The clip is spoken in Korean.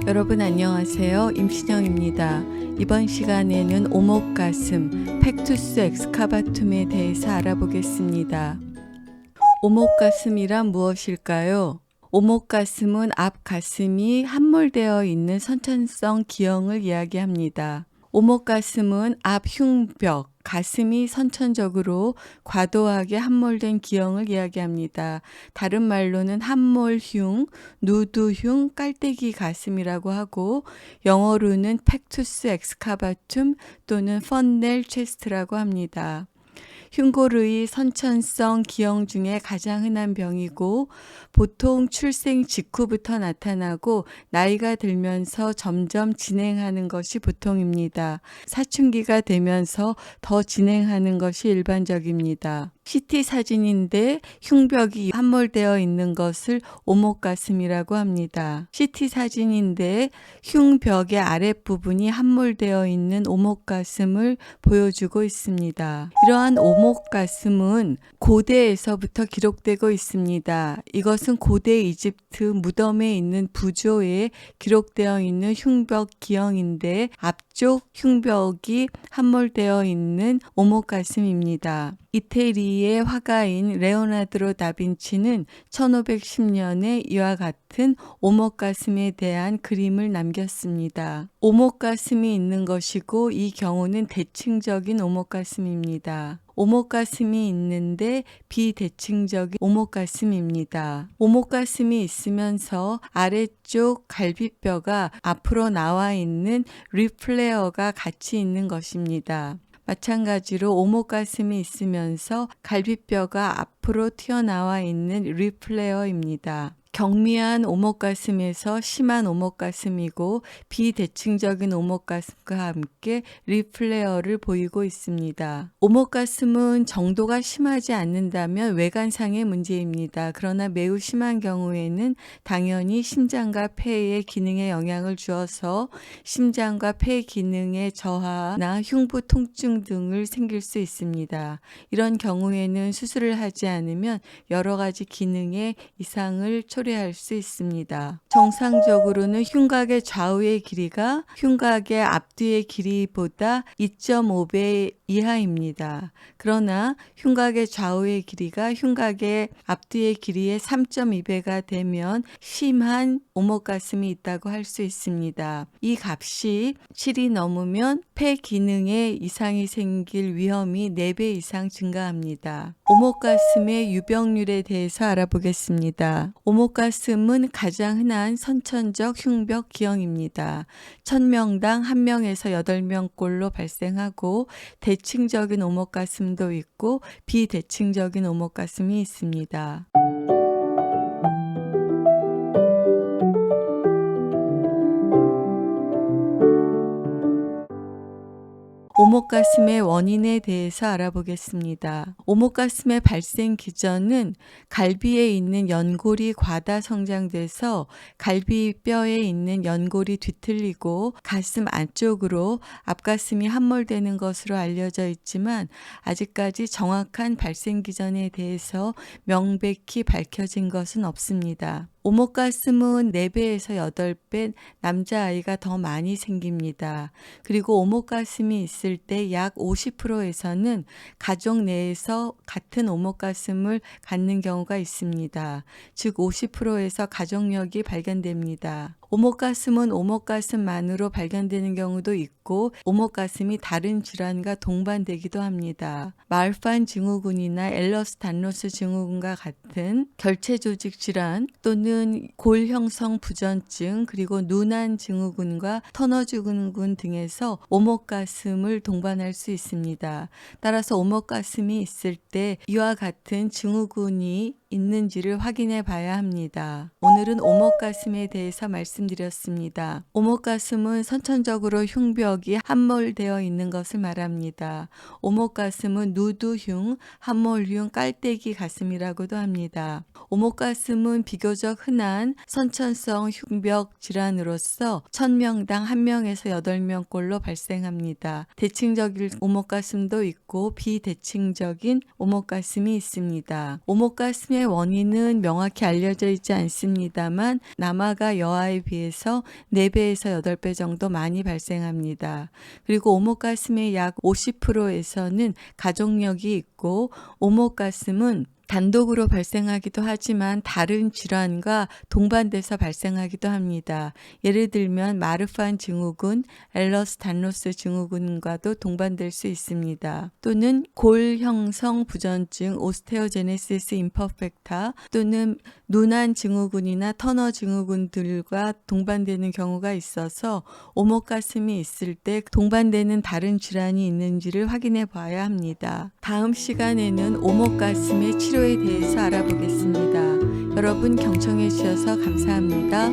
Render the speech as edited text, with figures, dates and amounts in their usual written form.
여러분 안녕하세요. 임신영입니다. 이번 시간에는 오목가슴, 팩투스 엑스카바툼에 대해서 알아보겠습니다. 오목가슴이란 무엇일까요? 오목가슴은 앞 가슴이 함몰되어 있는 선천성 기형을 이야기합니다. 오목가슴은 앞 흉벽, 가슴이 선천적으로 과도하게 함몰된 기형을 이야기합니다. 다른 말로는 함몰흉, 누드흉, 깔때기 가슴이라고 하고 영어로는 팩투스 엑스카바툼 또는 펀넬 체스트라고 합니다. 흉골의 선천성 기형 중에 가장 흔한 병이고 보통 출생 직후부터 나타나고 나이가 들면서 점점 진행하는 것이 보통입니다. 사춘기가 되면서 더 진행하는 것이 일반적입니다. CT 사진인데 흉벽이 함몰되어 있는 것을 오목가슴이라고 합니다. CT 사진인데 흉벽의 아랫부분이 함몰되어 있는 오목가슴을 보여주고 있습니다. 이러한 오목가슴은 고대에서부터 기록되고 있습니다. 이것은 고대 이집트 무덤에 있는 부조에 기록되어 있는 흉벽 기형인데 앞쪽 흉벽이 함몰되어 있는 오목가슴입니다. 이태리의 화가인 레오나르도 다빈치는 1510년에 이와 같은 오목가슴에 대한 그림을 남겼습니다. 오목가슴이 있는 것이고 이 경우는 대칭적인 오목가슴입니다. 오목가슴이 있는데 비대칭적인 오목가슴입니다. 오목가슴이 있으면서 아래쪽 갈비뼈가 앞으로 나와 있는 리플레어가 같이 있는 것입니다. 마찬가지로 오목가슴이 있으면서 갈비뼈가 앞으로 튀어나와 있는 리플레어입니다. 경미한 오목가슴에서 심한 오목가슴이고 비대칭적인 오목가슴과 함께 리플레어를 보이고 있습니다. 오목가슴은 정도가 심하지 않는다면 외관상의 문제입니다. 그러나 매우 심한 경우에는 당연히 심장과 폐의 기능에 영향을 주어서 심장과 폐 기능의 저하나 흉부 통증 등을 생길 수 있습니다. 이런 경우에는 수술을 하지 않으면 여러 가지 기능에 이상을 초래할 수 있습니다. 정상적으로는 흉곽의 좌우의 길이가 흉곽의 앞뒤의 길이보다 2.5배 이하입니다. 그러나 흉곽의 좌우의 길이가 흉곽의 앞뒤의 길이의 3.2배가 되면 심한 오목가슴이 있다고 할 수 있습니다. 이 값이 7이 넘으면 폐 기능에 이상이 생길 위험이 4배 이상 증가합니다. 오목가슴의 유병률에 대해서 알아보겠습니다. 오목가슴은 가장 흔한 선천적 흉벽 기형입니다. 1000명당 1명에서 8명꼴로 발생하고 대칭적인 오목가슴도 있고 비대칭적인 오목가슴이 있습니다. 오목가슴의 원인에 대해서 알아보겠습니다. 오목가슴의 발생 기전은 갈비에 있는 연골이 과다 성장돼서 갈비뼈에 있는 연골이 뒤틀리고 가슴 안쪽으로 앞가슴이 함몰되는 것으로 알려져 있지만 아직까지 정확한 발생 기전에 대해서 명백히 밝혀진 것은 없습니다. 오목가슴은 4배에서 8배 남자아이가 더 많이 생깁니다. 그리고 오목가슴이 있을 때 약 50%에서는 가족 내에서 같은 오목가슴을 갖는 경우가 있습니다. 즉 50%에서 가족력이 발견됩니다. 오목가슴은 오목가슴만으로 발견되는 경우도 있고 오목가슴이 다른 질환과 동반되기도 합니다. 마르판 증후군이나 엘러스탄로스 증후군과 같은 결체 조직 질환 또는 골 형성 부전증 그리고 누난 증후군과 터너 증후군 등에서 오목가슴을 동반할 수 있습니다. 따라서 오목가슴이 있을 때 이와 같은 증후군이 있는지를 확인해 봐야 합니다. 오늘은 오목가슴에 대해서 말씀드렸습니다. 오목가슴은 선천적으로 흉벽이 함몰되어 있는 것을 말합니다. 오목가슴은 누드흉, 함몰흉, 깔때기 가슴이라고도 합니다. 오목가슴은 비교적 흔한 선천성 흉벽 질환으로서 1000명당 1명에서 8명꼴로 발생합니다. 대칭적인 오목가슴도 있고 비대칭적인 오목가슴이 있습니다. 오목가슴의 원인은 명확히 알려져 있지 않습니다만 남아가 여아에 비해서 4배에서 8배 정도 많이 발생합니다. 그리고 오목가슴의 약 50%에서는 가족력이 있고 오목가슴은 단독으로 발생하기도 하지만 다른 질환과 동반돼서 발생하기도 합니다. 예를 들면 마르판 증후군, 엘러스탄로스 증후군과도 동반될 수 있습니다. 또는 골 형성 부전증, 오스테오제네시스 임퍼펙타 또는 누난 증후군이나 터너 증후군들과 동반되는 경우가 있어서 오목가슴이 있을 때 동반되는 다른 질환이 있는지를 확인해 봐야 합니다. 다음 시간에는 오목가슴의 치료에 대해서 알아보겠습니다. 여러분 경청해 주셔서 감사합니다.